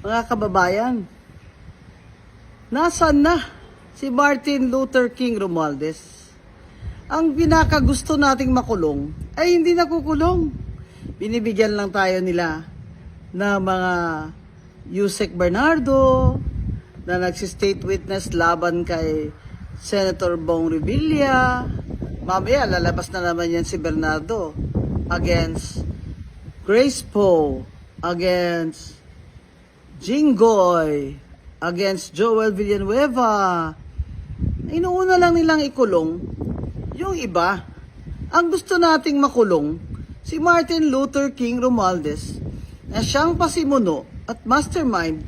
Mga kababayan, nasaan na si Martin Luther King Romualdez? Ang pinakagusto nating makulong ay hindi nakukulong. Binibigyan lang tayo nila na mga Yusek Bernardo na nagsistate witness laban kay Senator Bong Revilla. Mamaya lalabas na naman yan si Bernardo against Grace Poe, against Jinggoy, against Joel Villanueva. Inuuna lang nilang ikulong yung iba. Ang gusto nating makulong si Martin Luther King Romualdez na siyang pasimuno at mastermind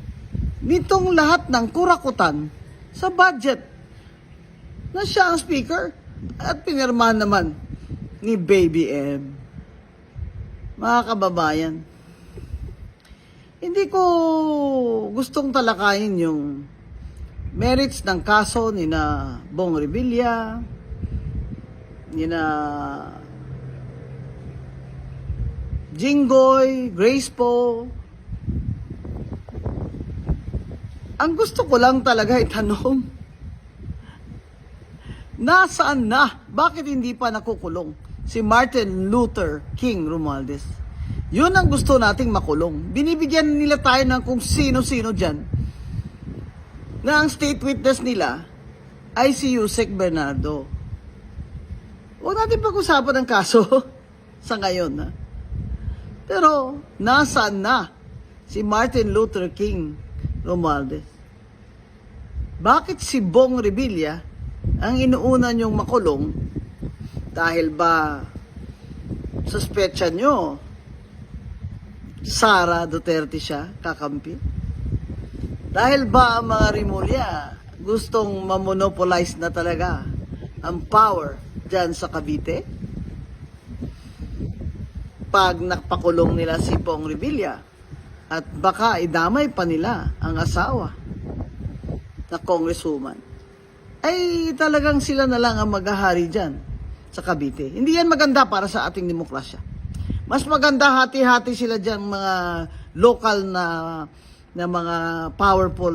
nitong lahat ng kurakutan sa budget na siya ang speaker at pinirmahan naman ni Baby M. Mga kababayan, hindi ko gustong talakayin yung merits ng kaso ni na Bong Revilla, ni na Jinggoy, Grace Poe. Ang gusto ko lang talaga itanong, nasaan na? Bakit hindi pa nakukulong si Martin Luther King Romualdez? Yun ang gusto nating makulong. Binibigyan nila tayo ng kung sino-sino dyan na ang state witness nila ay si Yusek Bernardo. Huwag natin pag-usapan ang kaso sa ngayon. Ha? Pero nasaan na si Martin Luther King Romualdez? Bakit si Bong Revilla ang inuuna niyong makulong? Dahil ba suspetsa nyo Sara Duterte siya kakampi? Dahil ba ang mga Rimulya gustong mamonopolize na talaga ang power dyan sa Cavite? Pag nakpakulong nila si Bong Revilla at baka idamay pa nila ang asawa na congresswoman, ay talagang sila na lang ang maghahari dyan sa Cavite. Hindi yan maganda para sa ating demokrasya. Mas maganda hati-hati sila dyan mga local na mga powerful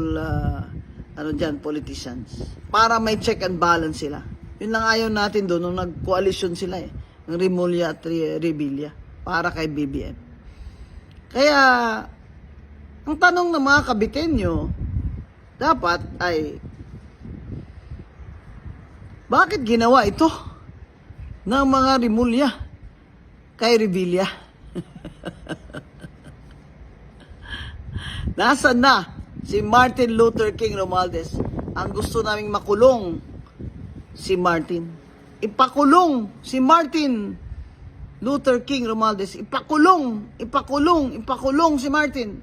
politicians para may check and balance sila. Yun lang ayaw natin doon nung nag-coalition sila ng Rimulya at Revilla para kay BBM. Kaya ang tanong ng mga Kabitenyo dapat ay, bakit ginawa ito ng mga Rimulya kay Revilla? Nasaan na si Martin Luther King Romualdez? Ang gusto naming makulong si Martin. Ipakulong si Martin Luther King Romualdez. Ipakulong si Martin.